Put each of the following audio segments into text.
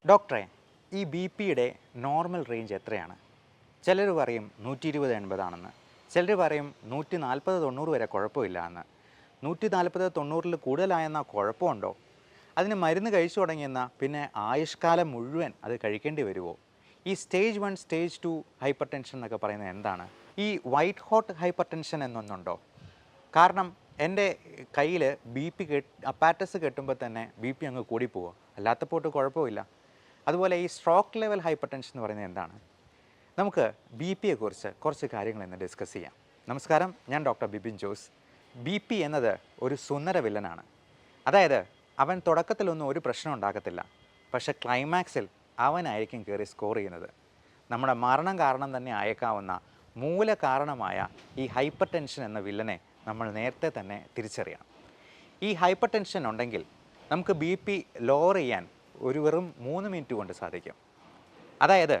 ഡോക്ടറെ, ഈ ബി പിയുടെ നോർമൽ റേഞ്ച് എത്രയാണ്? ചിലർ പറയും 120-80 ആണെന്ന്, ചിലർ പറയും 140-90 വരെ കുഴപ്പമില്ല എന്ന്. 140-90 കൂടുതലായെന്നാൽ കുഴപ്പമുണ്ടോ? അതിന് മരുന്ന് കഴിച്ചു തുടങ്ങിയെന്നാൽ പിന്നെ ആയുഷ്കാലം മുഴുവൻ അത് കഴിക്കേണ്ടി വരുമോ? ഈ സ്റ്റേജ് 1 സ്റ്റേജ് 2 ഹൈപ്പർ ടെൻഷൻ എന്നൊക്കെ പറയുന്നത് എന്താണ്? ഈ വൈറ്റ് ഹോട്ട് ഹൈപ്പർ ടെൻഷൻ എന്നൊന്നുണ്ടോ? കാരണം എൻ്റെ കയ്യിൽ ബി പി അപ്പാറ്റസ് കെട്ടുമ്പോൾ തന്നെ ബി പി അങ്ങ് കൂടിപ്പോവുക, അല്ലാത്തപ്പോട്ട് കുഴപ്പമില്ല. അതുപോലെ ഈ സ്ട്രോക്ക് ലെവൽ ഹൈപ്പർ ടെൻഷൻ എന്ന് പറയുന്നത് എന്താണ്? നമുക്ക് ബി പിയെക്കുറിച്ച് കുറച്ച് കാര്യങ്ങൾ ഇന്ന് ഡിസ്കസ് ചെയ്യാം. നമസ്കാരം, ഞാൻ doctor Bipin Jose. B P എന്നത് ഒരു സുന്ദര വില്ലനാണ്. അതായത് അവൻ തുടക്കത്തിലൊന്നും ഒരു പ്രശ്നം ഉണ്ടാക്കത്തില്ല, പക്ഷെ ക്ലൈമാക്സിൽ അവനായിരിക്കും കയറി സ്കോർ ചെയ്യുന്നത്. നമ്മുടെ മരണം കാരണം തന്നെ ആയേക്കാവുന്ന മൂല കാരണമായ ഈ ഹൈപ്പർ ടെൻഷൻ എന്ന വില്ലനെ നമ്മൾ നേരത്തെ തന്നെ തിരിച്ചറിയണം. ഈ ഹൈപ്പർ ടെൻഷൻ ഉണ്ടെങ്കിൽ നമുക്ക് ബി പി ലോവർ ചെയ്യാൻ വെറും 3 മിനിറ്റ് കൊണ്ട് സാധിക്കും. അതായത്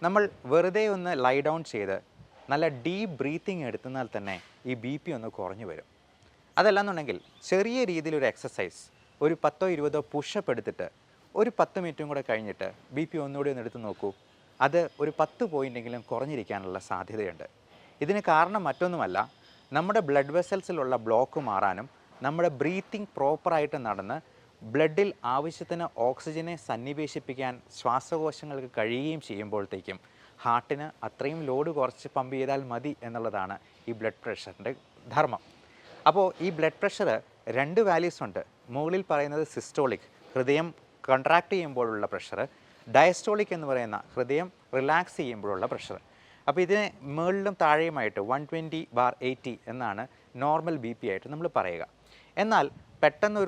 നമ്മൾ വെറുതെ ഒന്ന് ലൈ ഡൗൺ ചെയ്ത് നല്ല ഡീപ്പ് ബ്രീത്തിങ് എടുത്തുന്നാൽ തന്നെ ഈ ബി പി ഒന്ന് കുറഞ്ഞു വരും. അതല്ലാന്നുണ്ടെങ്കിൽ ചെറിയ രീതിയിലൊരു എക്സസൈസ്, ഒരു 10-20 പുഷപ്പ് എടുത്തിട്ട് ഒരു 10 മിനിറ്റും കൂടെ കഴിഞ്ഞിട്ട് ബി പി ഒന്നുകൂടി ഒന്ന് എടുത്ത് നോക്കൂ. അത് ഒരു 10 പോയിൻ്റെങ്കിലും കുറഞ്ഞിരിക്കാനുള്ള സാധ്യതയുണ്ട്. ഇതിന് കാരണം മറ്റൊന്നുമല്ല, നമ്മുടെ ബ്ലഡ് വെസൽസിലുള്ള ബ്ലോക്ക് മാറാനും നമ്മുടെ ബ്രീത്തിങ് പ്രോപ്പറായിട്ട് നടന്ന് ബ്ലഡിൽ ആവശ്യത്തിന് ഓക്സിജനെ സന്നിവേശിപ്പിക്കാൻ ശ്വാസകോശങ്ങൾക്ക് കഴിയുകയും ചെയ്യുമ്പോഴത്തേക്കും ഹാർട്ടിന് അത്രയും ലോഡ് കുറച്ച് പമ്പ് ചെയ്താൽ മതി എന്നുള്ളതാണ് ഈ ബ്ലഡ് പ്രഷറിൻ്റെ ധർമ്മം. അപ്പോൾ ഈ ബ്ലഡ് പ്രഷർ 2 വാല്യൂസ് ഉണ്ട്. മുകളിൽ പറയുന്നത് സിസ്റ്റോളിക്, ഹൃദയം കൺട്രാക്ട് ചെയ്യുമ്പോഴുള്ള പ്രഷർ; ഡയസ്റ്റോളിക് എന്ന് പറയുന്ന ഹൃദയം റിലാക്സ് ചെയ്യുമ്പോഴുള്ള പ്രഷർ. അപ്പോൾ ഇതിനെ മുകളിലും താഴെയുമായിട്ട് 120/80 എന്നാണ് നോർമൽ ബി പി ആയിട്ട് നമ്മൾ പറയുക. എന്നാൽ പെട്ടെന്ന്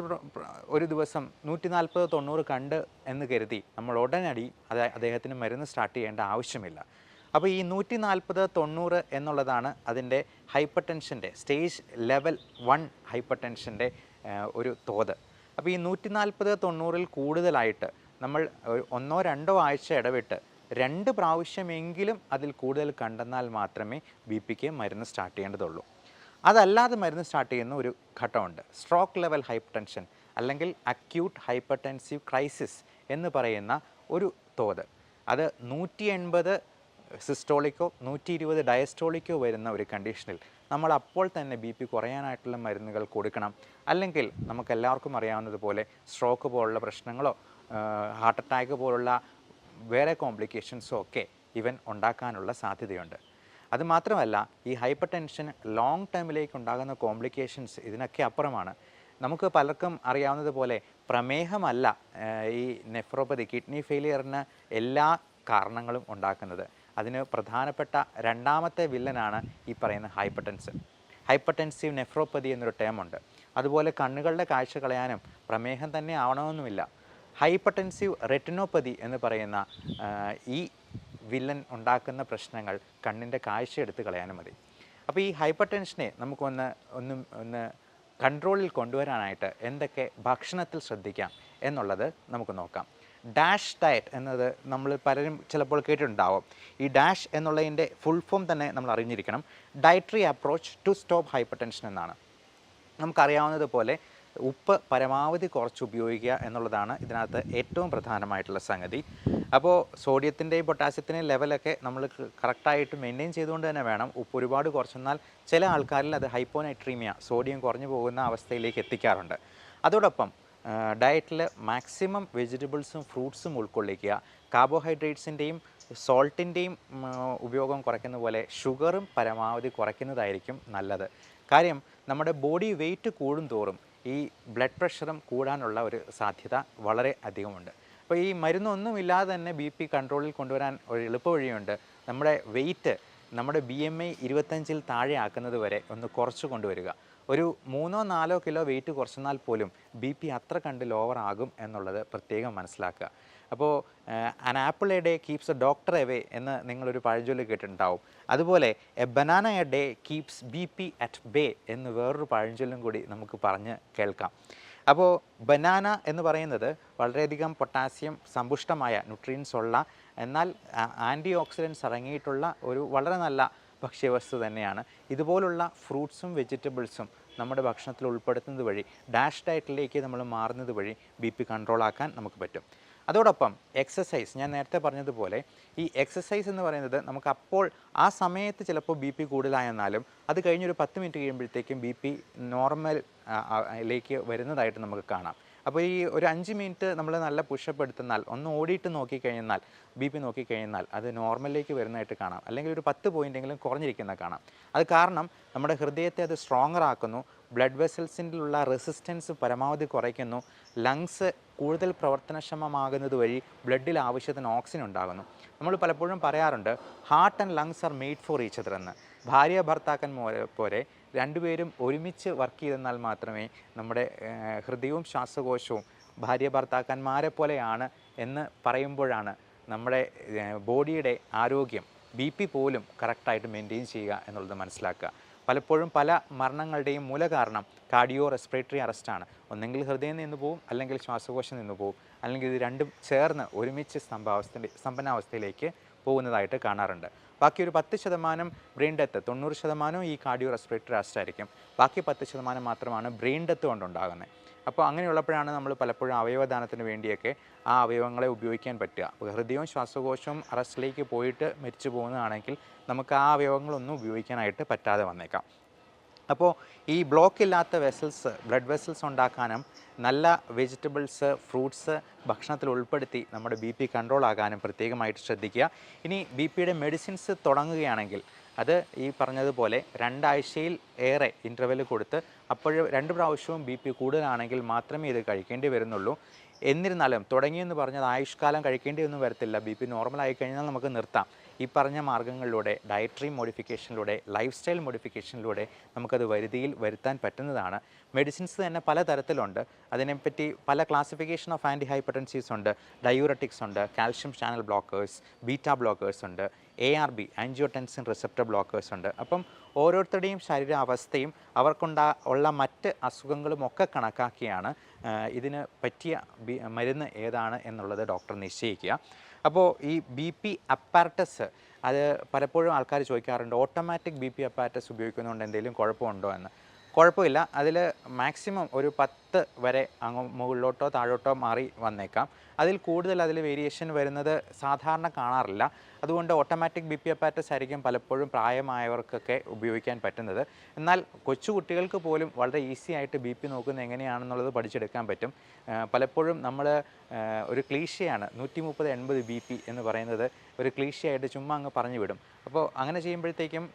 ഒരു ദിവസം 140-90 കണ്ട് എന്ന് കരുതി നമ്മൾ ഉടനടി അദ്ദേഹത്തിന് മരുന്ന് സ്റ്റാർട്ട് ചെയ്യേണ്ട ആവശ്യമില്ല. അപ്പോൾ ഈ 140-90 എന്നുള്ളതാണ് അതിൻ്റെ ഹൈപ്പർ ടെൻഷൻ്റെ സ്റ്റേജ് ലെവൽ 1 ഹൈപ്പർ ടെൻഷൻ്റെ ഒരു തോത്. അപ്പോൾ ഈ 140-90 കൂടുതലായിട്ട് നമ്മൾ 1-2 ആഴ്ച ഇടവിട്ട് 2 പ്രാവശ്യമെങ്കിലും അതിൽ കൂടുതൽ കണ്ടെന്നാൽ മാത്രമേ ബി പിക്ക് മരുന്ന് സ്റ്റാർട്ട് ചെയ്യേണ്ടതുള്ളൂ. അതല്ലാതെ മരുന്ന് സ്റ്റാർട്ട് ചെയ്യുന്ന ഒരു ഘട്ടമുണ്ട്, സ്ട്രോക്ക് ലെവൽ ഹൈപ്പർ ടെൻഷൻ അല്ലെങ്കിൽ അക്യൂട്ട് ഹൈപ്പർ ടെൻസീവ് ക്രൈസിസ് എന്ന് പറയുന്ന ഒരു തോത്. അത് 180 സിസ്റ്റോളിക്കോ 120 ഡയസ്റ്റോളിക്കോ വരുന്ന ഒരു കണ്ടീഷനിൽ നമ്മൾ അപ്പോൾ തന്നെ ബി പി കുറയാനായിട്ടുള്ള മരുന്നുകൾ കൊടുക്കണം. അല്ലെങ്കിൽ നമുക്കെല്ലാവർക്കും അറിയാവുന്നതുപോലെ സ്ട്രോക്ക് പോലുള്ള പ്രശ്നങ്ങളോ ഹാർട്ട് അറ്റാക്ക് പോലുള്ള വേറെ കോംപ്ലിക്കേഷൻസോ ഒക്കെ ഇവൻ ഉണ്ടാക്കാനുള്ള സാധ്യതയുണ്ട്. അതുമാത്രമല്ല, ഈ ഹൈപ്പർ ടെൻഷൻ ലോങ് ടേമിലേക്ക് ഉണ്ടാകുന്ന കോംപ്ലിക്കേഷൻസ് ഇതിനൊക്കെ അപ്പുറമാണ്. നമുക്ക് പലർക്കും അറിയാവുന്നതുപോലെ പ്രമേഹമല്ല ഈ നെഫ്രോപ്പതി, കിഡ്നി ഫെയിലിയറിന് എല്ലാ കാരണങ്ങളും ഉണ്ടാക്കുന്നത്. അതിന് പ്രധാനപ്പെട്ട രണ്ടാമത്തെ വില്ലനാണ് ഈ പറയുന്ന ഹൈപ്പർ ടെൻഷൻ. ഹൈപ്പർ ടെൻസീവ് നെഫ്രോപ്പതി എന്നൊരു ടേമുണ്ട്. അതുപോലെ കണ്ണുകളുടെ കാഴ്ച കളയാനും പ്രമേഹം തന്നെ ആവണമെന്നുമില്ല. ഹൈപ്പർ ടെൻസീവ് റെറ്റിനോപ്പതി എന്ന് പറയുന്ന ഈ വില്ലൻ ഉണ്ടാക്കുന്ന പ്രശ്നങ്ങൾ കണ്ണിൻ്റെ കാഴ്ച എടുത്ത് കളയാനും മതി. അപ്പോൾ ഈ ഹൈപ്പർ ടെൻഷനെ നമുക്കൊന്ന് കൺട്രോളിൽ കൊണ്ടുവരാനായിട്ട് എന്തൊക്കെ ഭക്ഷണത്തിൽ ശ്രദ്ധിക്കാം എന്നുള്ളത് നമുക്ക് നോക്കാം. ഡാഷ് ഡയറ്റ് എന്നത് നമ്മൾ പലരും ചിലപ്പോൾ കേട്ടിട്ടുണ്ടാവും. ഈ ഡാഷ് എന്നുള്ളതിൻ്റെ ഫുൾ ഫോം തന്നെ നമ്മൾ അറിഞ്ഞിരിക്കണം. Dietary approach to stop hypertension എന്നാണ്. നമുക്കറിയാവുന്നതുപോലെ ഉപ്പ് പരമാവധി കുറച്ച് ഉപയോഗിക്കുക എന്നുള്ളതാണ് ഇതിനകത്ത് ഏറ്റവും പ്രധാനമായിട്ടുള്ള സംഗതി. അപ്പോൾ സോഡിയത്തിൻ്റെയും പൊട്ടാസ്യത്തിൻ്റെയും ലെവലൊക്കെ നമ്മൾ കറക്റ്റായിട്ട് മെയിൻറ്റെയിൻ ചെയ്തുകൊണ്ട് തന്നെ വേണം. ഉപ്പ് ഒരുപാട് കുറച്ചെന്നാൽ ചില ആൾക്കാരിൽ അത് ഹൈപ്പോനൈട്രീമിയ, സോഡിയം കുറഞ്ഞു പോകുന്ന അവസ്ഥയിലേക്ക് എത്തിക്കാറുണ്ട്. അതോടൊപ്പം ഡയറ്റിൽ മാക്സിമം വെജിറ്റബിൾസും ഫ്രൂട്ട്സും ഉൾക്കൊള്ളിക്കുക. കാർബോഹൈഡ്രേറ്റ്സിൻ്റെയും സോൾട്ടിൻ്റെയും ഉപയോഗം കുറയ്ക്കുന്ന പോലെ ഷുഗറും പരമാവധി കുറയ്ക്കുന്നതായിരിക്കും നല്ലത്. കാര്യം നമ്മുടെ ബോഡി വെയ്റ്റ് കൂടുന്തോറും ഈ ബ്ലഡ് പ്രഷറും കൂടാനുള്ള ഒരു സാധ്യത വളരെ അധികമുണ്ട്. അപ്പോൾ ഈ മരുന്നൊന്നുമില്ലാതെ തന്നെ ബി പി കൺട്രോളിൽ കൊണ്ടുവരാൻ ഒരു എളുപ്പ വഴിയുണ്ട്. നമ്മുടെ വെയ്റ്റ്, നമ്മുടെ BMI 25-ൽ താഴെ ആക്കുന്നത് വരെ ഒന്ന് കുറച്ച് കൊണ്ടുവരിക. ഒരു 3-4 കിലോ വെയിറ്റ് കുറച്ചെന്നാൽ പോലും ബി പി അത്ര കണ്ട് ലോവർ ആകും എന്നുള്ളത് പ്രത്യേകം മനസ്സിലാക്കുക. അപ്പോൾ an apple A day keeps A doctor away എന്ന് നിങ്ങളൊരു പഴഞ്ചൊല്ല് കേട്ടിട്ടുണ്ടാവും. അതുപോലെ A banana A day keeps B P at bay എന്ന് വേറൊരു പഴഞ്ചൊല്ലും കൂടി നമുക്ക് പറഞ്ഞ് കേൾക്കാം. അപ്പോൾ ബനാന എന്ന് പറയുന്നത് വളരെയധികം പൊട്ടാസ്യം സമ്പുഷ്ടമായ ന്യൂട്രിയൻസ് ഉള്ള, എന്നാൽ ആൻറ്റി ഓക്സിഡൻസ് അടങ്ങിയിട്ടുള്ള ഒരു വളരെ നല്ല ഭക്ഷ്യവസ്തു തന്നെയാണ്. ഇതുപോലുള്ള ഫ്രൂട്ട്സും വെജിറ്റബിൾസും നമ്മുടെ ഭക്ഷണത്തിൽ ഉൾപ്പെടുത്തുന്നത് വഴി, ഡാഷ് ഡയറ്റിലേക്ക് നമ്മൾ മാറുന്നത് വഴി ബി പി കൺട്രോൾ ആക്കാൻ നമുക്ക് പറ്റും. അതോടൊപ്പം എക്സസൈസ്, ഞാൻ നേരത്തെ പറഞ്ഞതുപോലെ ഈ എക്സസൈസ് എന്ന് പറയുന്നത് നമുക്ക് അപ്പോൾ ആ സമയത്ത് ചിലപ്പോൾ ബി പി കൂടുതലായെന്നാലും അത് കഴിഞ്ഞൊരു 10 മിനിറ്റ് കഴിയുമ്പോഴത്തേക്കും ബി പി നോർമൽ ലേക്ക് വരുന്നതായിട്ട് നമുക്ക് കാണാം. അപ്പോൾ ഈ ഒരു 5 മിനിറ്റ് നമ്മൾ നല്ല പുഷപ്പ് എടുത്തെന്നാൽ, ഒന്ന് ഓടിയിട്ട് നോക്കിക്കഴിഞ്ഞാൽ ബി പി നോക്കിക്കഴിഞ്ഞാൽ അത് നോർമലിലേക്ക് വരുന്നതായിട്ട് കാണാം. അല്ലെങ്കിൽ ഒരു 10 പോയിൻ്റെങ്കിലും കുറഞ്ഞിരിക്കുന്ന കാണാം. അത് കാരണം നമ്മുടെ ഹൃദയത്തെ അത് സ്ട്രോങ്ങർ ആക്കുന്നു, ബ്ലഡ് വെസൽസിലുള്ള റെസിസ്റ്റൻസ് പരമാവധി കുറയ്ക്കുന്നു, ലങ്സ് കൂടുതൽ പ്രവർത്തനക്ഷമമാകുന്നത് വഴി ബ്ലഡിൽ ആവശ്യത്തിന് ഓക്സിജൻ ഉണ്ടാകുന്നു. നമ്മൾ പലപ്പോഴും പറയാറുണ്ട് heart and lungs are made for each other എന്ന്. ഭാര്യ ഭർത്താക്കൻ പോലെ രണ്ടുപേരും ഒരുമിച്ച് വർക്ക് ചെയ്തെന്നാൽ മാത്രമേ നമ്മുടെ ഹൃദയവും ശ്വാസകോശവും ഭാര്യ ഭർത്താക്കന്മാരെ പോലെയാണ് എന്ന് പറയുമ്പോഴാണ് നമ്മുടെ ബോഡിയുടെ ആരോഗ്യം, ബി പി പോലും കറക്റ്റായിട്ട് മെയിൻറ്റെയിൻ ചെയ്യുക എന്നുള്ളത് മനസ്സിലാക്കുക. പലപ്പോഴും പല മരണങ്ങളുടെയും മൂലകാരണം കാർഡിയോ റെസ്പിറേറ്ററി അറസ്റ്റാണ്. ഒന്നെങ്കിൽ ഹൃദയം നിന്ന് പോവും, അല്ലെങ്കിൽ ശ്വാസകോശം നിന്ന് പോവും, അല്ലെങ്കിൽ ഇത് രണ്ടും ചേർന്ന് ഒരുമിച്ച് സ്തംഭനാവസ്ഥയിലേക്ക് പോകുന്നതായിട്ട് കാണാറുണ്ട്. ബാക്കി ഒരു 10% ബ്രെയിൻ ഡെത്ത്, 90% ഈ കാർഡിയോ റെസ്പിറേറ്ററി അറസ്റ്റ് ആയിരിക്കും. ബാക്കി 10% മാത്രമാണ് ബ്രെയിൻ ഡെത്ത് കൊണ്ടുണ്ടാകുന്നത്. അപ്പോൾ അങ്ങനെയുള്ളപ്പോഴാണ് നമ്മൾ പലപ്പോഴും അവയവദാനത്തിന് വേണ്ടിയൊക്കെ ആ അവയവങ്ങളെ ഉപയോഗിക്കാൻ പറ്റുക. അപ്പോൾ ഹൃദയവും ശ്വാസകോശവും അറസ്റ്റിലേക്ക് പോയിട്ട് മരിച്ചു പോകുന്നതാണെങ്കിൽ നമുക്ക് ആ അവയവങ്ങളൊന്നും ഉപയോഗിക്കാനായിട്ട് പറ്റാതെ വന്നേക്കാം. അപ്പോൾ ഈ ബ്ലോക്ക് ഇല്ലാത്ത വെസൽസ്, ബ്ലഡ് വെസൽസ് ഉണ്ടാക്കാനും നല്ല വെജിറ്റബിൾസ്, ഫ്രൂട്ട്സ് ഭക്ഷണത്തിൽ ഉൾപ്പെടുത്തി നമ്മുടെ ബി പി കൺട്രോൾ ആകാനും പ്രത്യേകമായിട്ട് ശ്രദ്ധിക്കുക. ഇനി ബി പിയുടെ മെഡിസിൻസ് തുടങ്ങുകയാണെങ്കിൽ അത് ഈ പറഞ്ഞതുപോലെ 2 ആഴ്ചയിൽ ഏറെ ഇൻ്റർവെൽ കൊടുത്ത് അപ്പോൾ 2 പ്രാവശ്യവും ബി പി കൂടുതലാണെങ്കിൽ മാത്രമേ ഇത് കഴിക്കേണ്ടി വരുന്നുള്ളൂ. എന്നിരുന്നാലും തുടങ്ങിയെന്ന് പറഞ്ഞത് ആയുഷ്കാലം കഴിക്കേണ്ടി ഒന്നും വരത്തില്ല. ബി പി നോർമലായി കഴിഞ്ഞാൽ നമുക്ക് നിർത്താം. ഈ പറഞ്ഞ മാർഗ്ഗങ്ങളിലൂടെ, ഡയറ്ററി മോഡിഫിക്കേഷനിലൂടെ, ലൈഫ് സ്റ്റൈൽ മോഡിഫിക്കേഷനിലൂടെ നമുക്കത് വരുതിയിൽ വരുത്താൻ പറ്റുന്നതാണ്. മെഡിസിൻസ് തന്നെ പല തരത്തിലുണ്ട്. അതിനെപ്പറ്റി പല ക്ലാസിഫിക്കേഷൻ ഓഫ് ആൻറ്റി ഹൈപ്പർടെൻസീവ്സ് ഉണ്ട്, ഡയൂററ്റിക്സ് ഉണ്ട്, calcium channel blockers, beta blockers ഉണ്ട്, ARB ആൻജിയോടെൻസിൻ റിസപ്റ്റർ ബ്ലോക്കേഴ്സ് ഉണ്ട്. അപ്പം ഓരോരുത്തരുടെയും ശരീരാവസ്ഥയും അവർക്കുള്ള മറ്റ് അസുഖങ്ങളും ഒക്കെ കണക്കാക്കിയാണ് ഇതിന് പറ്റിയ മരുന്ന് ഏതാണ് എന്നുള്ളത് ഡോക്ടർ നിശ്ചയിക്കുക. അപ്പോൾ ഈ ബി പി അപ്പാരറ്റസ് അത് പലപ്പോഴും ആൾക്കാർ ചോദിക്കാറുണ്ട്, ഓട്ടോമാറ്റിക് ബി പി അപ്പാരറ്റസ് ഉപയോഗിക്കുന്നതുകൊണ്ട് എന്തെങ്കിലും കുഴപ്പമുണ്ടോ എന്ന്. കുഴപ്പമില്ല. അതിൽ മാക്സിമം ഒരു 10 വരെ അങ്ങ് മുകളിലോട്ടോ താഴോട്ടോ മാറി വന്നേക്കാം. അതിൽ കൂടുതൽ അതിൽ വേരിയേഷൻ വരുന്നത് സാധാരണ കാണാറില്ല. അതുകൊണ്ട് ഓട്ടോമാറ്റിക് ബി പി അപ്പാരറ്റസ് ആയിരിക്കും പലപ്പോഴും പ്രായമായവർക്കൊക്കെ ഉപയോഗിക്കാൻ പറ്റുന്നത്. എന്നാൽ കൊച്ചുകുട്ടികൾക്ക് പോലും വളരെ ഈസി ആയിട്ട് ബി പി നോക്കുന്നത് എങ്ങനെയാണെന്നുള്ളത് പഠിച്ചെടുക്കാൻ പറ്റും. പലപ്പോഴും നമ്മൾ ഒരു ക്ലീഷയാണ് 130/80 ബി പി എന്ന് പറയുന്നത്, ഒരു ക്ലീഷയായിട്ട് ചുമ്മാ അങ്ങ് പറഞ്ഞു വിടും. അപ്പോൾ അങ്ങനെ ചെയ്യുമ്പോഴത്തേക്കും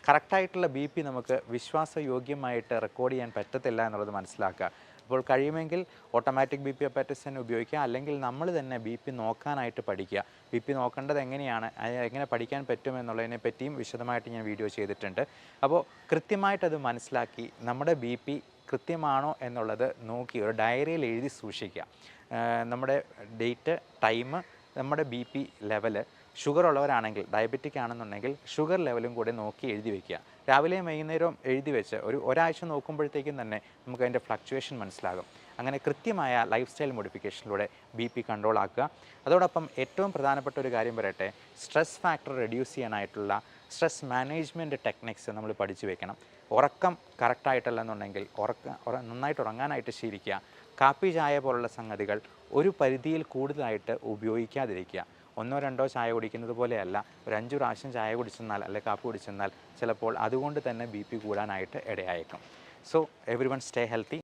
കറക്റ്റായിട്ടുള്ള ബി പി നമുക്ക് വിശ്വാസയോഗ്യമായിട്ട് റെക്കോർഡ് ചെയ്യാൻ പറ്റത്തില്ല എന്നുള്ളത് മനസ്സിലാക്കുക. അപ്പോൾ കഴിയുമെങ്കിൽ ഓട്ടോമാറ്റിക് ബി പി അപ്പാരറ്റസ് തന്നെ ഉപയോഗിക്കുക, അല്ലെങ്കിൽ നമ്മൾ തന്നെ ബി പി നോക്കാനായിട്ട് പഠിക്കുക. ബി പി നോക്കേണ്ടത് എങ്ങനെയാണ്, എങ്ങനെ പഠിക്കാൻ പറ്റുമെന്നുള്ളതിനെ പറ്റിയും വിശദമായിട്ട് ഞാൻ വീഡിയോ ചെയ്തിട്ടുണ്ട്. അപ്പോൾ കൃത്യമായിട്ടത് മനസ്സിലാക്കി നമ്മുടെ ബി പി കൃത്യമാണോ എന്നുള്ളത് നോക്കി ഒരു ഡയറിയിൽ എഴുതി സൂക്ഷിക്കുക. നമ്മുടെ ഡേറ്റ്, ടൈം, നമ്മുടെ ബി പി ലെവല്, ഷുഗർ ഉള്ളവരാണെങ്കിൽ, ഡയബറ്റിക് ആണെന്നുണ്ടെങ്കിൽ ഷുഗർ ലെവലും കൂടെ നോക്കി എഴുതി വയ്ക്കുക. രാവിലെയും വൈകുന്നേരവും എഴുതി വെച്ച് ഒരാഴ്ച നോക്കുമ്പോഴത്തേക്കും തന്നെ നമുക്ക് അതിൻ്റെ ഫ്ലക്ച്വേഷൻ മനസ്സിലാകും. അങ്ങനെ കൃത്യമായ ലൈഫ് സ്റ്റൈൽ മോഡിഫിക്കേഷനിലൂടെ ബി പി കൺട്രോൾ ആക്കുക. അതോടൊപ്പം ഏറ്റവും പ്രധാനപ്പെട്ട ഒരു കാര്യം പറയട്ടെ, സ്ട്രെസ് ഫാക്ടർ റെഡ്യൂസ് ചെയ്യാനായിട്ടുള്ള സ്ട്രെസ് മാനേജ്മെൻറ്റ് ടെക്നിക്സ് നമ്മൾ പഠിച്ചു വെക്കണം. ഉറക്കം കറക്റ്റായിട്ടല്ലെന്നുണ്ടെങ്കിൽ നന്നായിട്ട് ഉറങ്ങാനായിട്ട് ശീലിക്കുക. കാപ്പി ചായ പോലുള്ള സംഗതികൾ ഒരു പരിധിയിൽ കൂടുതലായിട്ട് ഉപയോഗിക്കാതിരിക്കുക. 1-2 ചായ കുടിക്കുന്നത് പോലെയല്ല, ഒരു 5 പ്രാവശ്യം ചായ കുടിച്ചെന്നാൽ അല്ലെങ്കിൽ കാപ്പി കുടിച്ചെന്നാൽ ചിലപ്പോൾ അതുകൊണ്ട് തന്നെ ബി പി കൂടാനായിട്ട് ഇടയായേക്കും. So everyone stay healthy.